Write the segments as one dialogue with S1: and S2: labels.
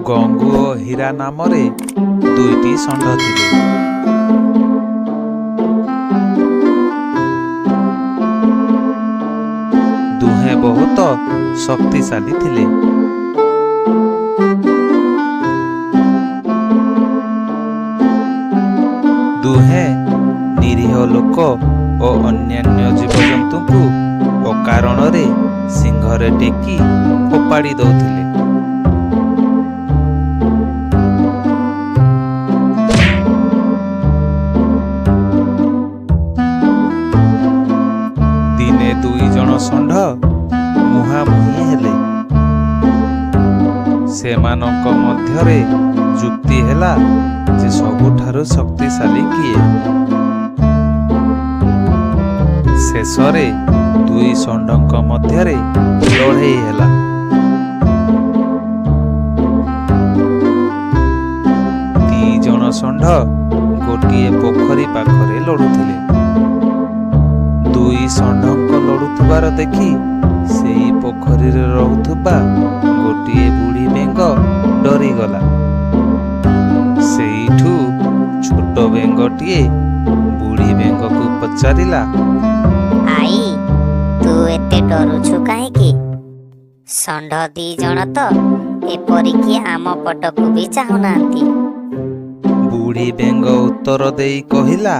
S1: ଗଙ୍ଗୁ ଓ ହୀରା ନାମରେ ଦୁଇଟି ଷଣ୍ଢ ଥିଲେ। ଦୁହେଁ ବହୁତ ଶକ୍ତିଶାଳୀ ଥିଲେ। ଦୁହେଁ ନିରୀହ ଲୋକ ଓ ଅନ୍ୟାନ୍ୟ ଜୀବଜନ୍ତୁଙ୍କୁ ଅକାରଣରେ ସିଂହରେ ଟେକି ଫୋପାଡ଼ି ଦଉଥିଲେ। ଦିନେ ଦୁଇ ଜଣ ଷଣ୍ଢ ମୁହାଁମୁହିଁ ହେଲେ। ସେମାନଙ୍କ ମଧ୍ୟରେ ଯୁକ୍ତି ହେଲା ଯେ ସବୁଠାରୁ ଶକ୍ତିଶାଳୀ କିଏ। ଶେଷରେ ଦୁଇ ଷଣ୍ଢଙ୍କ ମଧ୍ୟରେ ଲଢ଼େଇ ହେଲା। ଦି ଜଣ ଷଣ୍ଢ ଗୋଟିଏ ପୋଖରୀ ପାଖରେ ଲଢ଼ୁଥିଲେ। ଦୁଇ ଷଣ୍ଢଙ୍କ ଲଢ଼ୁଥିବାର ଦେଖି ସେଇ ପୋଖରୀରେ ରହୁଥିବା ଗୋଟିଏ ବୁଢ଼ୀ ବେଙ୍ଗ ଡରିଗଲା। ସେଇଠୁ ଛୋଟ ବେଙ୍ଗଟିଏ ବୁଢ଼ୀ ବେଙ୍ଗକୁ ପଚାରିଲା,
S2: ଆଈ, ତୁ ଏତେ ଡରୁଛୁ କାହିଁକି? ଷଣ୍ଢ ଦି ଜଣ ତ ଏପରିକି ଆମ ପଟକୁ ବି ଚାହୁଁନାହାନ୍ତି।
S1: ବୁଢ଼ୀ ବେଙ୍ଗ ଉତ୍ତର ଦେଇ କହିଲା,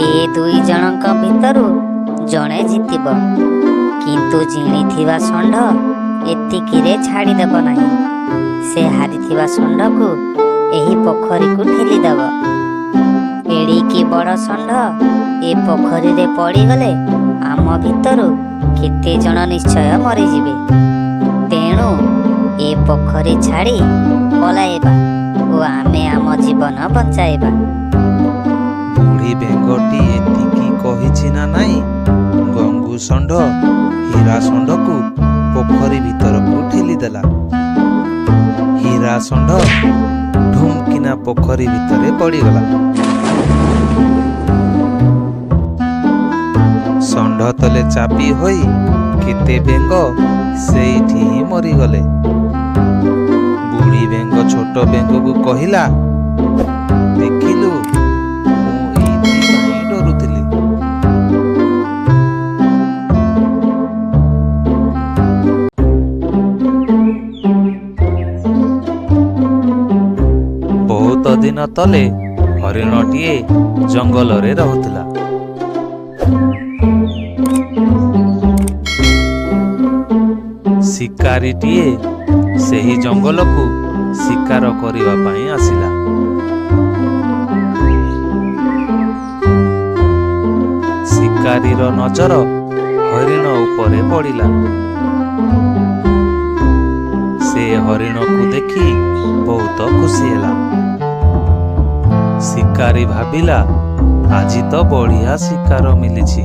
S2: ଏ ଦୁଇ ଜଣଙ୍କ ଭିତରୁ ଜଣେ ଜିତିବ, କିନ୍ତୁ ଜିଣିଥିବା ଷଣ୍ଢ ଏତିକିରେ ଛାଡ଼ିଦେବ ନାହିଁ। ସେ ହାରିଥିବା ଷଣ୍ଢକୁ ଏହି ପୋଖରୀକୁ ଠେଲିଦେବ। ଏଡ଼ିକି ବଡ଼ ଷଣ୍ଢ ଏ ପୋଖରୀରେ ପଡ଼ିଗଲେ ଆମ ଭିତରୁ କେତେ ଜଣ ନିଶ୍ଚୟ ମରିଯିବେ। ତେଣୁ ଏ ପୋଖରୀ ଛାଡ଼ି ପଳାଇବା ଓ ଆମେ ଆମ ଜୀବନ ବଞ୍ଚାଇବା।
S1: ବୁଢ଼ୀ ବେଙ୍ଗଟି ଏତିକି କହିଛି ନା ନାଇଁ, ଗଙ୍ଗୁ ଷଣ୍ଢ ହୀରା ଷଣ୍ଢକୁ ପୋଖରୀ ଭିତରକୁ ଠେଲିଦେଲା। ହୀରା ଷଣ୍ଢ ଢୁମ୍କିନା ପୋଖରୀ ଭିତରେ ପଡ଼ିଗଲା। ଷଣ୍ଢ ତଲେ ଚାପି ହୋଇ କେତେ ବେଙ୍ଗ ସେଇଠି ହିଁ ମରିଗଲେ। ବୁଢ଼ୀ ବେଙ୍ଗ ଛୋଟ ବେଙ୍ଗକୁ କହିଲା, ଦେଖିଲୁ, ମୁଁ ଏଇଥିପାଇଁ ଡରୁଥିଲି। ବହୁତ ଦିନ ତଳେ ହରିଣଟିଏ ଜଙ୍ଗଲରେ ରହୁଥିଲା। ଶିକାରୀଟିଏ ସେହି ଜଙ୍ଗଲକୁ ଶିକାର କରିବା ପାଇଁ ଆସିଲା। ଶିକାରୀର ନଜର ହରିଣ ଉପରେ ପଡ଼ିଲା। ସେ ହରିଣକୁ ଦେଖି ବହୁତ ଖୁସି ହେଲା। ଶିକାରୀ ଭାବିଲା, ଆଜି ତ ବଢ଼ିଆ ଶିକାର ମିଳିଛି।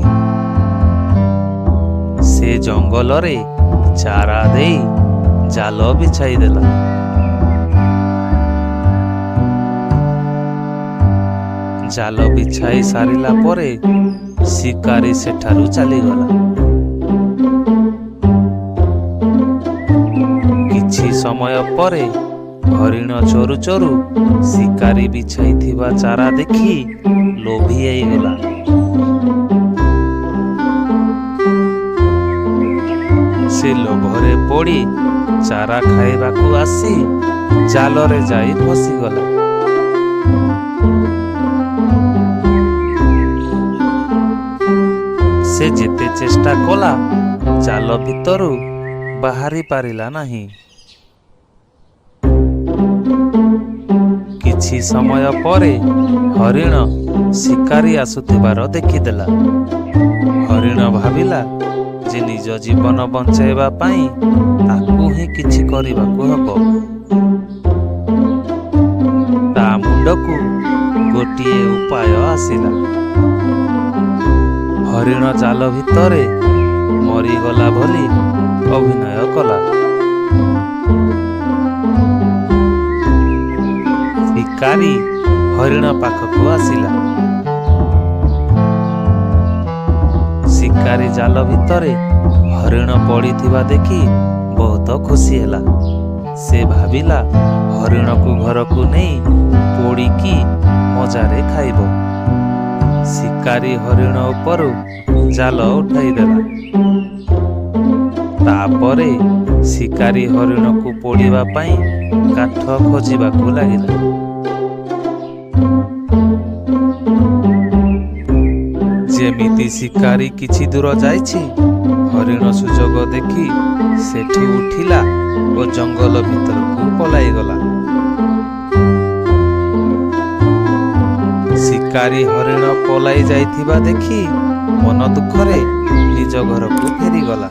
S1: ସେ ଜଙ୍ଗଲରେ ଚାରା ଦେଇ ଜାଲ ବିଛାଇ ଦେଲା। ଜାଲ ବିଛାଇ ସାରିଲା ପରେ ଶିକାରୀ ସେଠାରୁ ଚାଲିଗଲା। କିଛି ସମୟ ପରେ ହରିଣ ଚରୁ ଚରୁ ଶିକାରୀ ବିଛାଇଥିବା ଚାରା ଦେଖି ଲୋଭି ହେଇଗଲା। ସେ ଲୋଭରେ ପଡ଼ି ଚାରା ଖାଇବାକୁ ଆସି ଜାଲରେ ଯାଇ ଫସିଗଲା। ସେ ଯେତେ ଚେଷ୍ଟା କଲା ଜାଲ ଭିତରୁ ବାହାରି ପାରିଲା ନାହିଁ। କିଛି ସମୟ ପରେ ହରିଣ ଶିକାରୀ ଆସୁଥିବାର ଦେଖିଦେଲା। ହରିଣ ଭାବିଲା ଯେ ନିଜ ଜୀବନ ବଞ୍ଚାଇବା ପାଇଁ ତାକୁ ହିଁ କିଛି କରିବାକୁ ହେବ। ତା ମୁଣ୍ଡକୁ ଗୋଟିଏ ଉପାୟ ଆସିଲା। ହରିଣ ଜାଲ ଭିତରେ ମରିଗଲା ଭଳି ଅଭିନୟ କଲା। ଶିକାରୀ ହରିଣ ପାଖକୁ ଆସିଲା। ଶିକାରୀ ଜାଲ ଭିତରେ ହରିଣ ପଡ଼ିଥିବା ଦେଖି ବହୁତ ଖୁସି ହେଲା। ସେ ଭାବିଲା ହରିଣକୁ ଘରକୁ ନେଇ ପୋଡ଼ିକି ମଜାରେ ଖାଇବ। ଶିକାରୀ ହରିଣ ଉପରୁ ଜାଲ ଉଠାଇଦେଲା। ତାପରେ ଶିକାରୀ ହରିଣକୁ ପୋଡ଼ିବା ପାଇଁ କାଠ ଖୋଜିବାକୁ ଲାଗିଲା। ଯେମିତି ଶିକାରୀ କିଛି ଦୂର ଯାଇଛି, ହରିଣ ସୁଯୋଗ ଦେଖି ସେଠୁ ଉଠିଲା ଓ ଜଙ୍ଗଲ ଭିତରକୁ ପଳାଇଗଲା। ଶିକାରୀ ହରିଣ ପଳାଇ ଯାଇଥିବା ଦେଖି ମନ ଦୁଃଖରେ ନିଜ ଘରକୁ ଫେରିଗଲା।